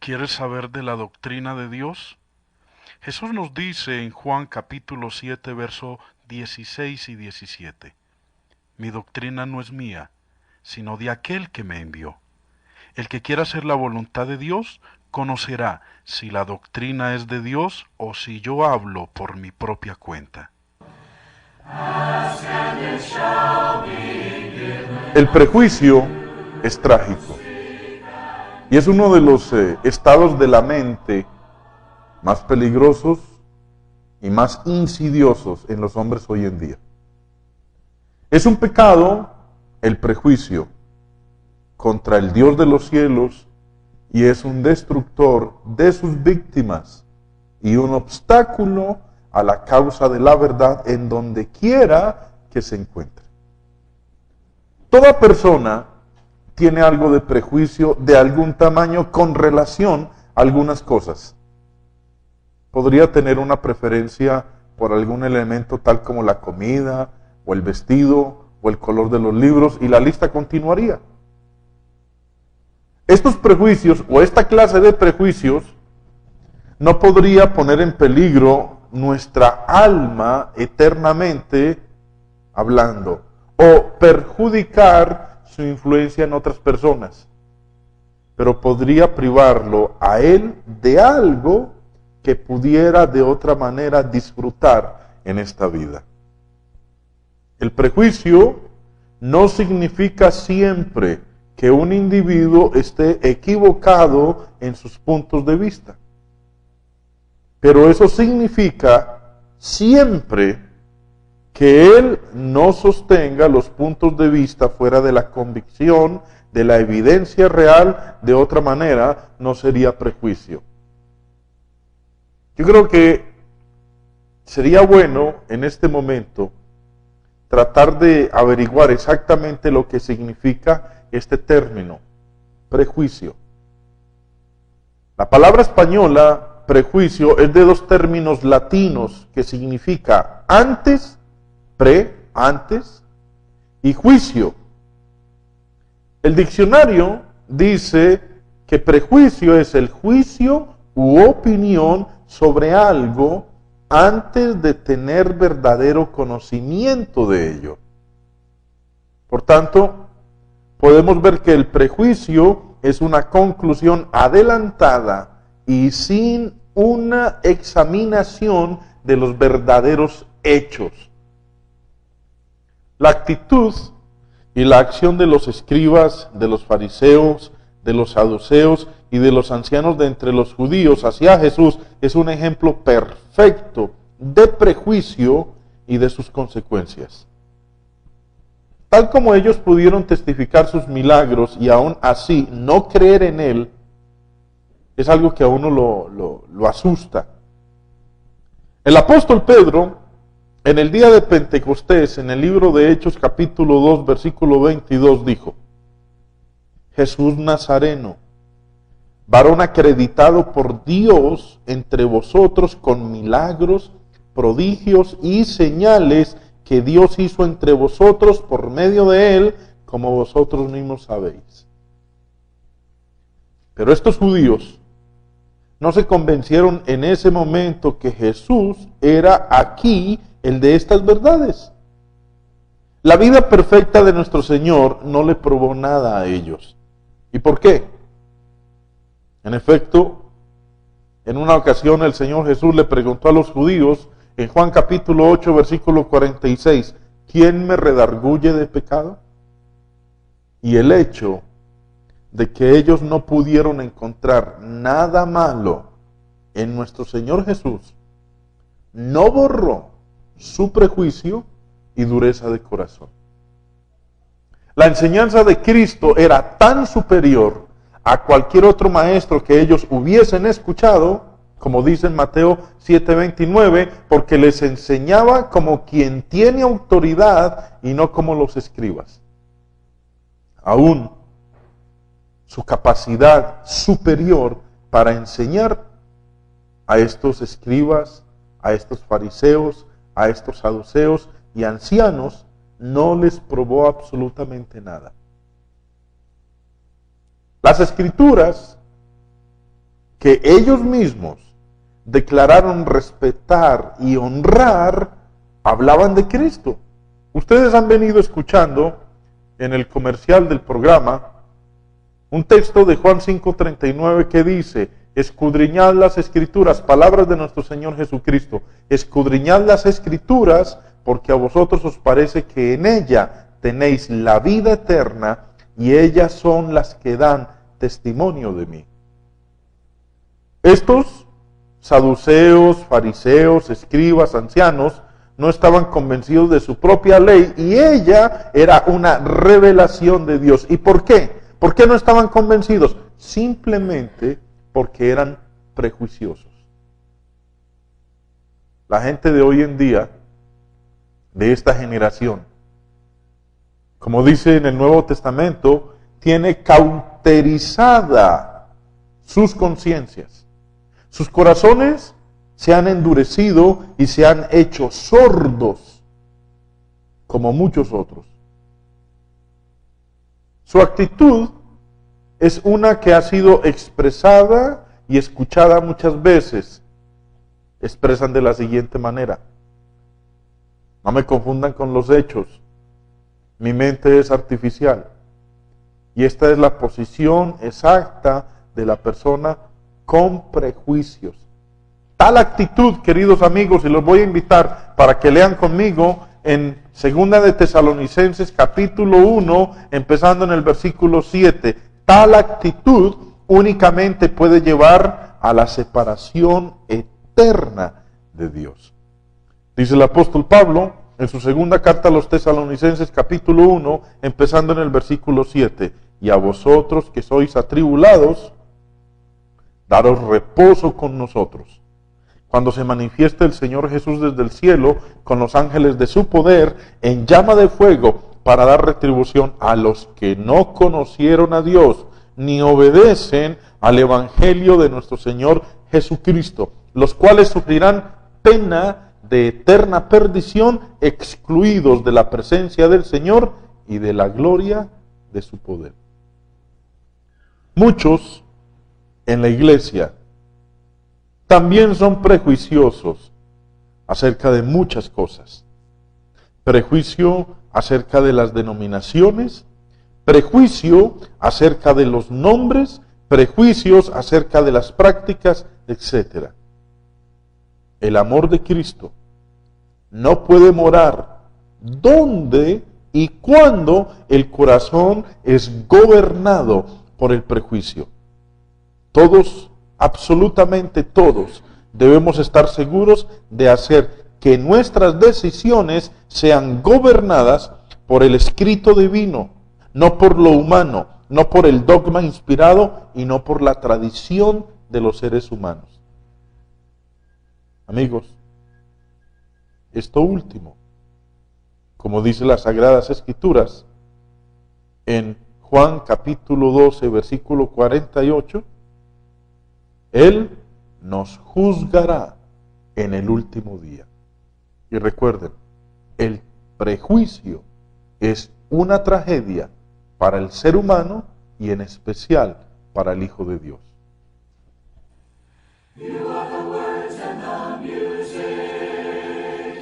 ¿Quieres saber de la doctrina de Dios? Jesús nos dice en Juan capítulo 7, verso 16 y 17: Mi doctrina no es mía, sino de aquel que me envió. El que quiera hacer la voluntad de Dios, conocerá si la doctrina es de Dios o si yo hablo por mi propia cuenta. El prejuicio es trágico y es uno de los estados de la mente más peligrosos y más insidiosos en los hombres hoy en día. Es un pecado el prejuicio contra el Dios de los cielos y es un destructor de sus víctimas y un obstáculo a la causa de la verdad en donde quiera que se encuentre. Toda persona tiene algo de prejuicio de algún tamaño con relación a algunas cosas. Podría tener una preferencia por algún elemento tal como la comida, o el vestido, o el color de los libros, y la lista continuaría. Estos prejuicios, o esta clase de prejuicios, no podría poner en peligro nuestra alma eternamente hablando, o perjudicar su influencia en otras personas, pero podría privarlo a él de algo que pudiera de otra manera disfrutar en esta vida. El prejuicio no significa siempre que un individuo esté equivocado en sus puntos de vista, pero eso significa siempre que él no sostenga los puntos de vista fuera de la convicción, de la evidencia real, de otra manera no sería prejuicio. Yo creo que sería bueno en este momento tratar de averiguar exactamente lo que significa este término, prejuicio. La palabra española, prejuicio, es de dos términos latinos que significa antes, antes, y juicio. El diccionario dice que prejuicio es el juicio u opinión sobre algo antes de tener verdadero conocimiento de ello. Por tanto, podemos ver que el prejuicio es una conclusión adelantada y sin una examinación de los verdaderos hechos. La actitud y la acción de los escribas, de los fariseos, de los saduceos y de los ancianos de entre los judíos hacia Jesús es un ejemplo perfecto de prejuicio y de sus consecuencias. Tal como ellos pudieron testificar sus milagros y aún así no creer en Él, es algo que a uno lo asusta. El apóstol Pedro, en el día de Pentecostés, en el libro de Hechos capítulo 2, versículo 22, dijo: Jesús Nazareno, varón acreditado por Dios entre vosotros con milagros, prodigios y señales que Dios hizo entre vosotros por medio de él, como vosotros mismos sabéis. Pero estos judíos no se convencieron en ese momento que Jesús era aquí el de estas verdades. La vida perfecta de nuestro Señor no le probó nada a ellos. ¿Y por qué? En efecto, en una ocasión el Señor Jesús le preguntó a los judíos en Juan capítulo 8, versículo 46, ¿quién me redarguye de pecado? Y el hecho de que ellos no pudieron encontrar nada malo en nuestro Señor Jesús no borró su prejuicio y dureza de corazón. La enseñanza de Cristo era tan superior a cualquier otro maestro que ellos hubiesen escuchado, como dice en Mateo 7:29, porque les enseñaba como quien tiene autoridad y no como los escribas. Aún su capacidad superior para enseñar a estos escribas, a estos fariseos, a estos saduceos y ancianos, no les probó absolutamente nada. Las Escrituras que ellos mismos declararon respetar y honrar, hablaban de Cristo. Ustedes han venido escuchando en el comercial del programa un texto de Juan 5:39 que dice: escudriñad las Escrituras, palabras de nuestro Señor Jesucristo, escudriñad las Escrituras porque a vosotros os parece que en ella tenéis la vida eterna y ellas son las que dan testimonio de mí. Estos saduceos, fariseos, escribas, ancianos, no estaban convencidos de su propia ley y ella era una revelación de Dios. ¿Y por qué? ¿Por qué no estaban convencidos? Simplemente porque eran prejuiciosos. La gente de hoy en día, de esta generación, como dice en el Nuevo Testamento, tiene cauterizada sus conciencias. Sus corazones se han endurecido y se han hecho sordos, como muchos otros. Su actitud es una que ha sido expresada y escuchada muchas veces. Expresan de la siguiente manera: no me confundan con los hechos, mi mente es artificial. Y esta es la posición exacta de la persona con prejuicios. Tal actitud, queridos amigos, y los voy a invitar para que lean conmigo en 2 de Tesalonicenses capítulo 1, empezando en el versículo 7. Tal actitud únicamente puede llevar a la separación eterna de Dios. Dice el apóstol Pablo en su segunda carta a los Tesalonicenses capítulo 1, empezando en el versículo 7. Y a vosotros que sois atribulados, daros reposo con nosotros, cuando se manifieste el Señor Jesús desde el cielo, con los ángeles de su poder, en llama de fuego, para dar retribución a los que no conocieron a Dios, ni obedecen al Evangelio de nuestro Señor Jesucristo, los cuales sufrirán pena de eterna perdición, excluidos de la presencia del Señor y de la gloria de su poder. Muchos en la iglesia también son prejuiciosos acerca de muchas cosas. Prejuicio acerca de las denominaciones, prejuicio acerca de los nombres, prejuicios acerca de las prácticas, etc. El amor de Cristo no puede morar donde y cuando el corazón es gobernado por el prejuicio. Todos, absolutamente todos, debemos estar seguros de hacer que nuestras decisiones sean gobernadas por el escrito divino, no por lo humano, no por el dogma inspirado y no por la tradición de los seres humanos. Amigos, esto último, como dice las Sagradas Escrituras, en Juan capítulo 12, versículo 48, Él nos juzgará en el último día. Y recuerden, el prejuicio es una tragedia para el ser humano y en especial para el Hijo de Dios. You are the words and the music.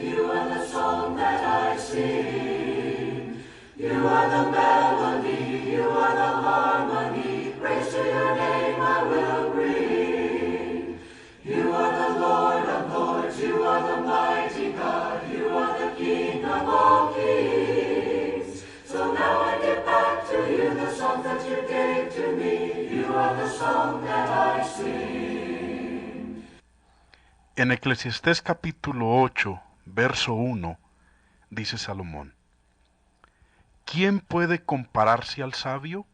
You are the song that I sing. You are the melody. You are the harmony. Praise to your name I will bring. You are the Lord of lords. You are the mighty God. You are the King of all kings. So now I give back to you the song that you gave to me. You are the song that I sing. En Eclesiastés capítulo 8, verso 1, dice Salomón: ¿quién puede compararse al sabio?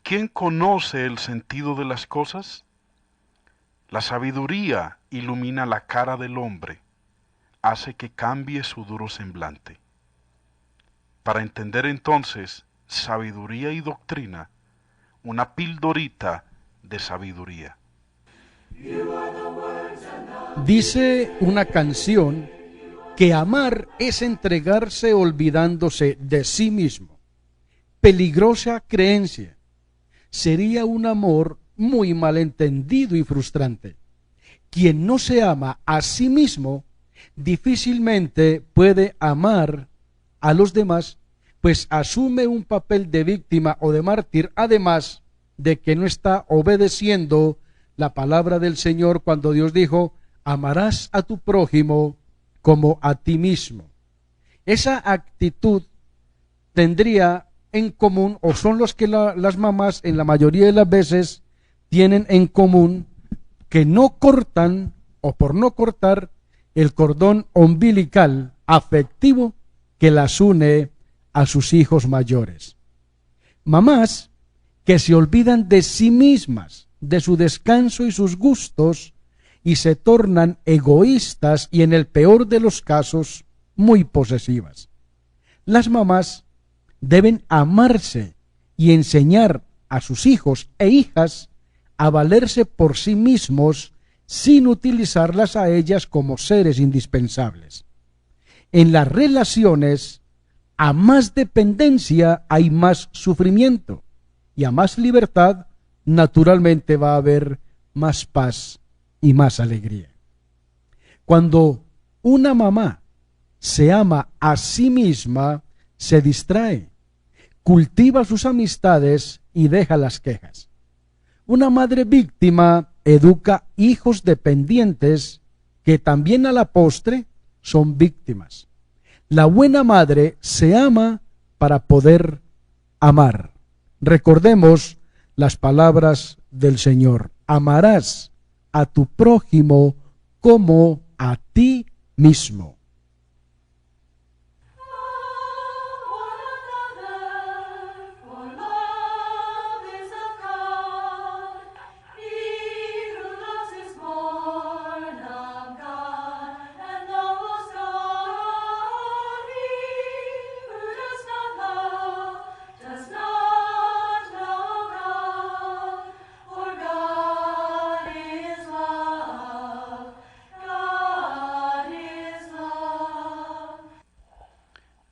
¿Quién conoce el sentido de las cosas? La sabiduría ilumina la cara del hombre, hace que cambie su duro semblante. Para entender entonces sabiduría y doctrina, una pildorita de sabiduría. Dice una canción que amar es entregarse olvidándose de sí mismo. Peligrosa creencia. Sería un amor muy malentendido y frustrante. Quien no se ama a sí mismo difícilmente puede amar a los demás, pues asume un papel de víctima o de mártir, además de que no está obedeciendo la palabra del Señor cuando Dios dijo: amarás a tu prójimo como a ti mismo. Esa actitud tendría en común, o son los que las mamás en la mayoría de las veces tienen en común, que no cortan, o por no cortar, el cordón umbilical afectivo que las une a sus hijos mayores. Mamás que se olvidan de sí mismas, de su descanso y sus gustos, y se tornan egoístas y, en el peor de los casos, muy posesivas. Las mamás deben amarse y enseñar a sus hijos e hijas a valerse por sí mismos sin utilizarlas a ellas como seres indispensables. En las relaciones, a más dependencia hay más sufrimiento, y a más libertad, naturalmente va a haber más paz y más alegría. Cuando una mamá se ama a sí misma, se distrae, cultiva sus amistades y deja las quejas. Una madre víctima educa hijos dependientes que también a la postre son víctimas. La buena madre se ama para poder amar. Recordemos las palabras del Señor: amarás a tu prójimo como a ti mismo.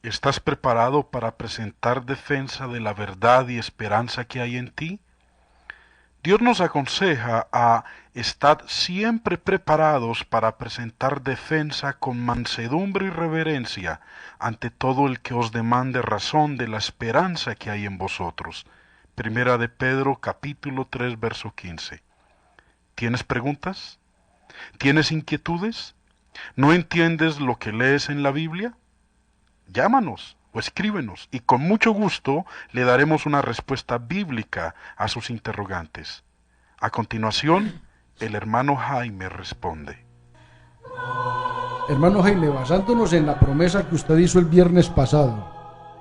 ¿Estás preparado para presentar defensa de la verdad y esperanza que hay en ti? Dios nos aconseja a estar siempre preparados para presentar defensa con mansedumbre y reverencia ante todo el que os demande razón de la esperanza que hay en vosotros. Primera de Pedro, capítulo 3, verso 15. ¿Tienes preguntas? ¿Tienes inquietudes? ¿No entiendes lo que lees en la Biblia? Llámanos o escríbenos y con mucho gusto le daremos una respuesta bíblica a sus interrogantes. A continuación, el hermano Jaime responde. Hermano Jaime, basándonos en la promesa que usted hizo el viernes pasado,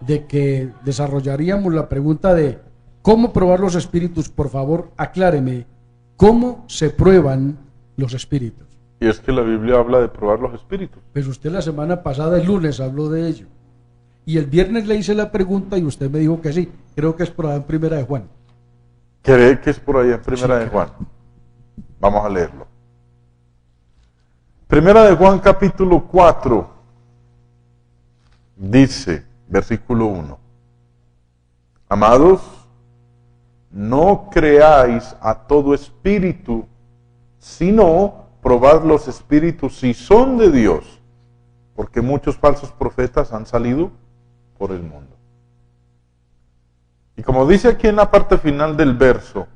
de que desarrollaríamos la pregunta de cómo probar los espíritus, por favor, acláreme, ¿cómo se prueban los espíritus? Y es que la Biblia habla de probar los espíritus. Pues usted la semana pasada, el lunes, habló de ello. Y el viernes le hice la pregunta y usted me dijo que sí. Creo que es por ahí en Primera de Juan. ¿Cree que es por ahí en Primera Sí, de Juan? Vamos a leerlo. Primera de Juan, capítulo 4, dice, versículo 1. Amados, no creáis a todo espíritu, sino probad los espíritus si son de Dios, porque muchos falsos profetas han salido por el mundo. Y como dice aquí en la parte final del verso,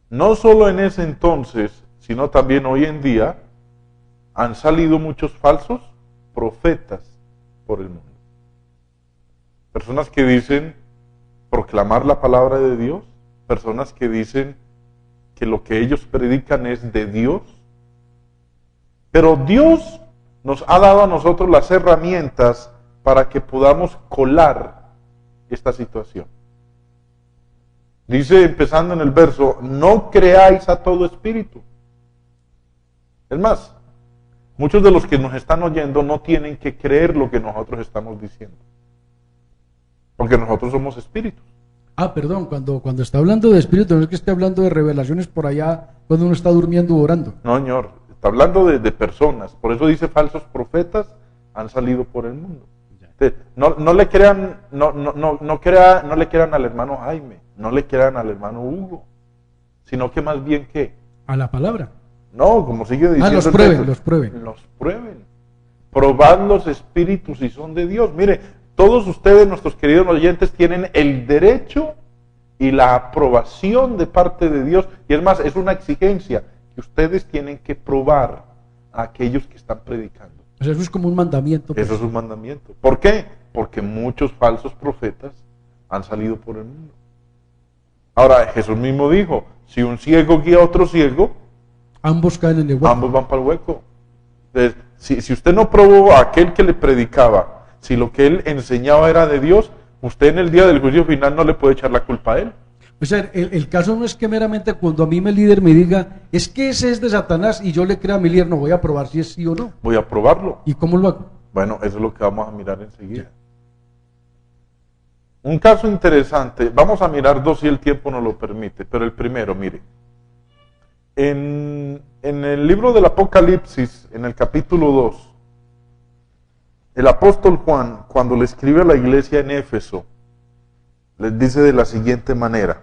no solo en ese entonces, sino también hoy en día, han salido muchos falsos profetas por el mundo. Personas que dicen proclamar la palabra de Dios, personas que dicen que lo que ellos predican es de Dios, pero Dios nos ha dado a nosotros las herramientas para que podamos colar esta situación. Dice, empezando en el verso, no creáis a todo espíritu. Es más, muchos de los que nos están oyendo no tienen que creer lo que nosotros estamos diciendo, porque nosotros somos espíritus. Ah, perdón, cuando está hablando de espíritu, no es que esté hablando de revelaciones por allá cuando uno está durmiendo o orando. No, señor, está hablando de personas. Por eso dice falsos profetas han salido por el mundo. No le crean, no le crean al hermano Jaime, no le crean al hermano Hugo, sino que más bien ¿qué? A la palabra. No, como sigue diciendo Los el prueben, texto, los prueben. los prueben. Probad los espíritus si son de Dios. Mire, todos ustedes, nuestros queridos oyentes, tienen el derecho y la aprobación de parte de Dios. Y es más, es una exigencia que ustedes tienen que probar a aquellos que están predicando. O sea, eso es como un mandamiento. Pues. Eso es un mandamiento. ¿Por qué? Porque muchos falsos profetas han salido por el mundo. Ahora, Jesús mismo dijo, si un ciego guía a otro ciego, Ambos caen en el hueco. ambos van para el hueco. Entonces, si usted no probó a aquel que le predicaba, si lo que él enseñaba era de Dios, usted en el día del juicio final no le puede echar la culpa a él. O sea, el caso no es que meramente cuando a mí el líder me diga, es que ese es de Satanás y yo le creo a mi líder, no voy a probar si es sí o no. Voy a probarlo. ¿Y cómo lo hago? Bueno, eso es lo que vamos a mirar enseguida. Un caso interesante, vamos a mirar dos si el tiempo nos lo permite, pero el primero, mire. En el libro del Apocalipsis, en el capítulo 2, el apóstol Juan, cuando le escribe a la iglesia en Éfeso, les dice de la siguiente manera.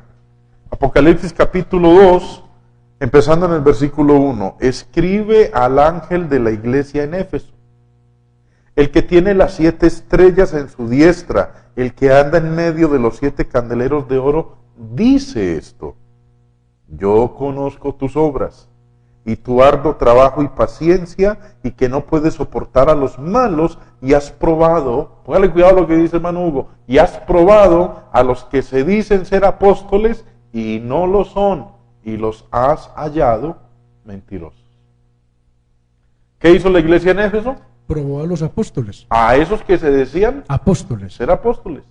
Apocalipsis capítulo 2, empezando en el versículo 1, escribe al ángel de la iglesia en Éfeso, el que tiene las 7 estrellas en su diestra, el que anda en medio de los 7 candeleros de oro, dice esto: yo conozco tus obras, y tu arduo trabajo y paciencia, y que no puedes soportar a los malos, y has probado, póngale cuidado a lo que dice hermano Hugo, y has probado a los que se dicen ser apóstoles, y no lo son, y los has hallado mentirosos. ¿Qué hizo la iglesia en Éfeso? Probó a los apóstoles. A esos que se decían Apóstoles. ser apóstoles.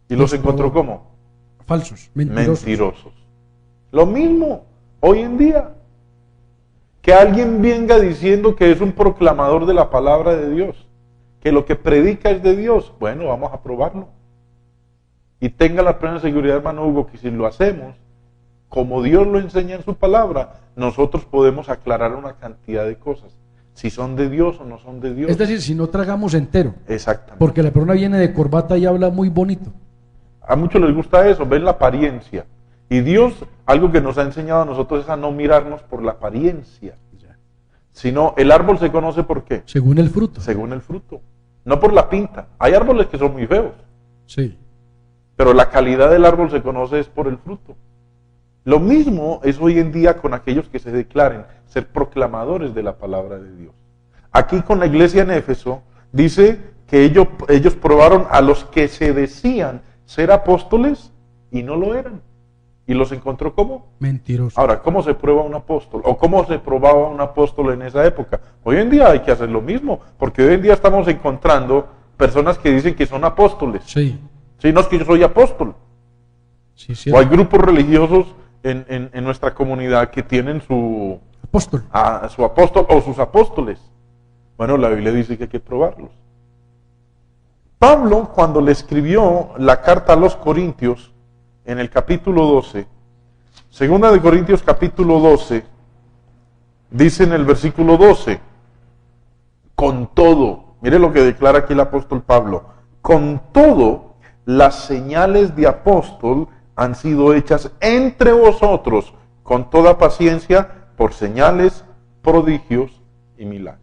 ¿Y los encontró cómo? Falsos, mentirosos. Mentirosos. Lo mismo hoy en día. Que alguien venga diciendo que es un proclamador de la palabra de Dios, que lo que predica es de Dios. Bueno, vamos a probarlo. Y tenga la plena seguridad, hermano Hugo, que si lo hacemos, como Dios lo enseña en su palabra, nosotros podemos aclarar una cantidad de cosas. Si son de Dios o no son de Dios. Es decir, si no tragamos entero. Exactamente. Porque la persona viene de corbata y habla muy bonito. A muchos les gusta eso, ven la apariencia. Y Dios, algo que nos ha enseñado a nosotros es a no mirarnos por la apariencia, sino el árbol se conoce por qué. Según el fruto. Según el fruto, no por la pinta. Hay árboles que son muy feos, Sí. pero la calidad del árbol se conoce es por el fruto. Lo mismo es hoy en día con aquellos que se declaren ser proclamadores de la palabra de Dios. Aquí con la iglesia en Éfeso dice que ellos probaron a los que se decían ser apóstoles y no lo eran. ¿Y los encontró cómo? Mentirosos. Ahora, ¿cómo se prueba un apóstol? ¿O cómo se probaba un apóstol en esa época? Hoy en día hay que hacer lo mismo, porque hoy en día estamos encontrando personas que dicen que son apóstoles. Sí. Sí, no es que yo soy apóstol. Sí, sí. O hay grupos religiosos en nuestra comunidad que tienen su Apóstol. apóstol o sus apóstoles. Bueno, la Biblia dice que hay que probarlos. Pablo, cuando le escribió la carta a los Corintios, en el capítulo 12, segunda de Corintios capítulo 12, dice en el versículo 12, con todo, mire lo que declara aquí el apóstol Pablo, con todo, las señales de apóstol han sido hechas entre vosotros con toda paciencia por señales, prodigios y milagros.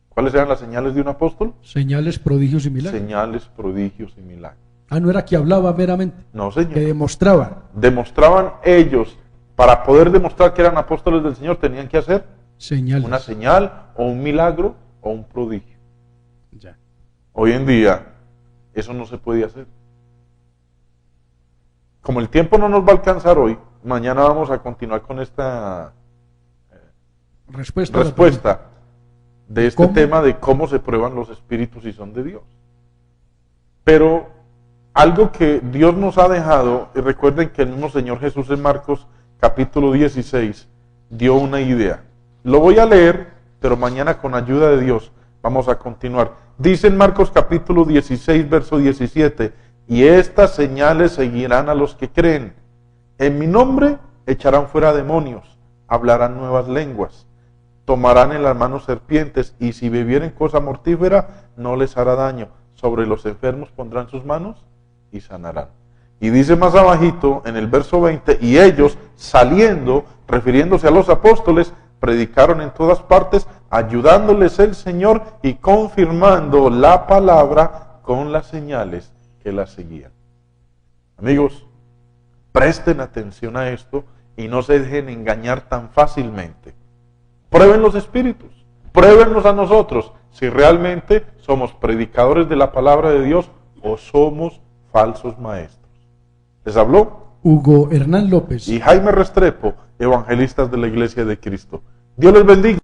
¿Cuáles eran las señales de un apóstol? Señales, prodigios y milagros. Señales, prodigios y milagros. Ah, no era que hablaba meramente. No, señor. Que demostraba. Demostraban ellos, para poder demostrar que eran apóstoles del Señor, tenían que hacer Señales. una señal o un milagro o un prodigio. Ya. Hoy en día, eso no se puede hacer. Como el tiempo no nos va a alcanzar hoy, mañana vamos a continuar con esta respuesta de este ¿Cómo? tema de cómo se prueban los espíritus si son de Dios. Pero algo que Dios nos ha dejado, y recuerden que el mismo Señor Jesús en Marcos capítulo 16 dio una idea. Lo voy a leer, pero mañana con ayuda de Dios vamos a continuar. Dice en Marcos capítulo 16, verso 17, y estas señales seguirán a los que creen. En mi nombre echarán fuera demonios, hablarán nuevas lenguas, tomarán en las manos serpientes, y si bebieren cosa mortífera no les hará daño. Sobre los enfermos pondrán sus manos y sanarán. Y dice más abajito en el verso 20, y ellos saliendo, refiriéndose a los apóstoles, predicaron en todas partes, ayudándoles el Señor y confirmando la palabra con las señales que la seguían. Amigos, presten atención a esto y no se dejen engañar tan fácilmente. Prueben los espíritus, pruébennos a nosotros si realmente somos predicadores de la palabra de Dios o somos falsos maestros. Les habló Hugo Hernán López. y Jaime Restrepo, evangelistas de la Iglesia de Cristo. Dios les bendiga.